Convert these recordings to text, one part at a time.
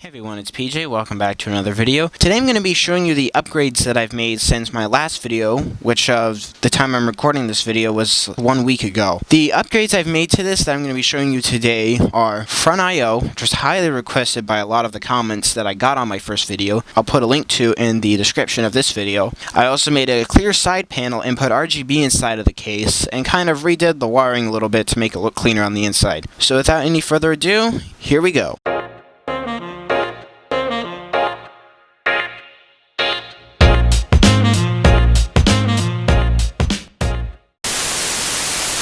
Hey everyone, it's PJ. Welcome back to another video. Today I'm going to be showing you the upgrades that I've made since my last video, which of the time I'm recording this video was 1 week ago. The upgrades I've made to this that I'm going to be showing you today are Front I/O, which was highly requested by a lot of the comments that I got on my first video. I'll put a link to in the description of this video. I also made a clear side panel and put RGB inside of the case and kind of redid the wiring a little bit to make it look cleaner on the inside. So without any further ado, here we go.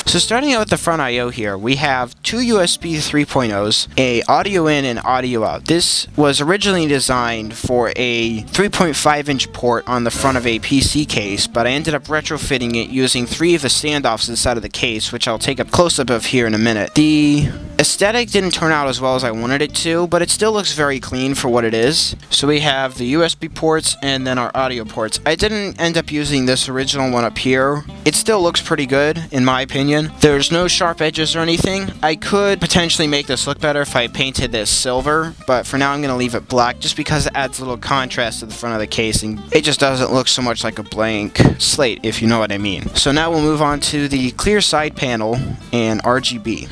So starting out with the Front I/O here, we have two USB 3.0s, a audio in and audio out. This was originally designed for a 3.5-inch port on the front of a PC case, but I ended up retrofitting it using 3 of the standoffs inside of the case, which I'll take a close-up of here in a minute. The aesthetic didn't turn out as well as I wanted it to, but it still looks very clean for what it is. So we have the USB ports and then our audio ports. I didn't end up using this original one up here. It still looks pretty good, in my opinion. There's no sharp edges or anything. I could potentially make this look better if I painted this silver, but for now I'm going to leave it black just because it adds a little contrast to the front of the case and it just doesn't look so much like a blank slate, if you know what I mean. So now we'll move on to the clear side panel and RGB.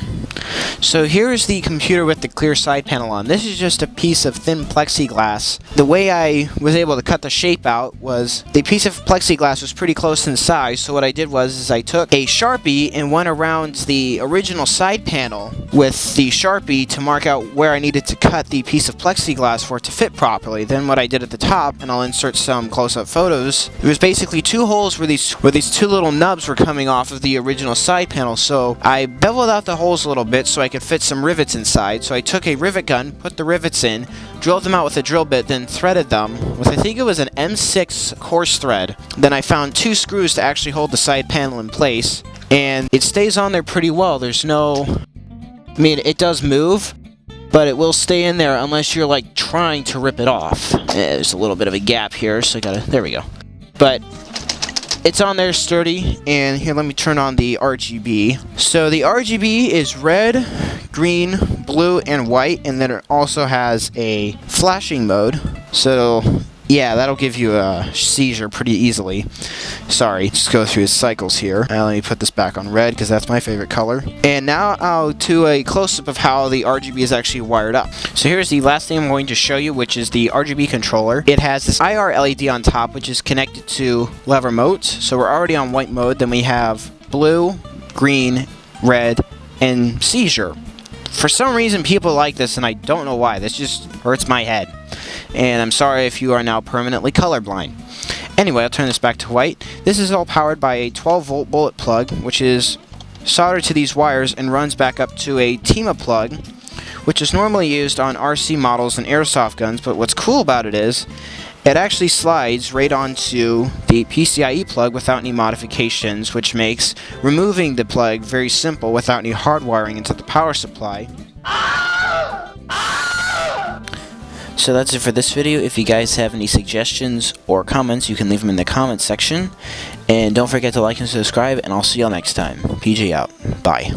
So here's the computer with the clear side panel on. This is just a piece of thin plexiglass. The way I was able to cut the shape out was the piece of plexiglass was pretty close in size, so what I did was I took a Sharpie and went around the original side panel with the Sharpie to mark out where I needed to cut the piece of plexiglass for it to fit properly. Then what I did at the top, and I'll insert some close-up photos, there was basically 2 holes where these 2 little nubs were coming off of the original side panel, so I beveled out the holes a little bit so I could fit some rivets inside. So I took a rivet gun, put the rivets in, drilled them out with a drill bit, then threaded them with, I think it was an M6 coarse thread. Then I found 2 screws to actually hold the side panel in place, and it stays on there pretty well. There's no... I mean, it does move, but it will stay in there unless you're like trying to rip it off. There's a little bit of a gap here, so I gotta... There we go. But it's on there sturdy, and here, let me turn on the RGB. So the RGB is red, green, blue, and white, and then it also has a flashing mode. So yeah, that'll give you a seizure pretty easily. Sorry, just go through his cycles here. Now let me put this back on red because that's my favorite color. And now I'll do a close-up of how the RGB is actually wired up. So here's the last thing I'm going to show you, which is the RGB controller. It has this IR LED on top, which is connected to lever modes. So we're already on white mode. Then we have blue, green, red, and seizure. For some reason, people like this, and I don't know why. This just hurts my head. And I'm sorry if you are now permanently colorblind. Anyway, I'll turn this back to white. This is all powered by a 12-volt bullet plug, which is soldered to these wires and runs back up to a TEMA plug, which is normally used on RC models and airsoft guns. But what's cool about it is it actually slides right onto the PCIe plug without any modifications, which makes removing the plug very simple without any hardwiring into the power supply. So that's it for this video. If you guys have any suggestions or comments, you can leave them in the comments section. And don't forget to like and subscribe, and I'll see y'all next time. PJ out. Bye.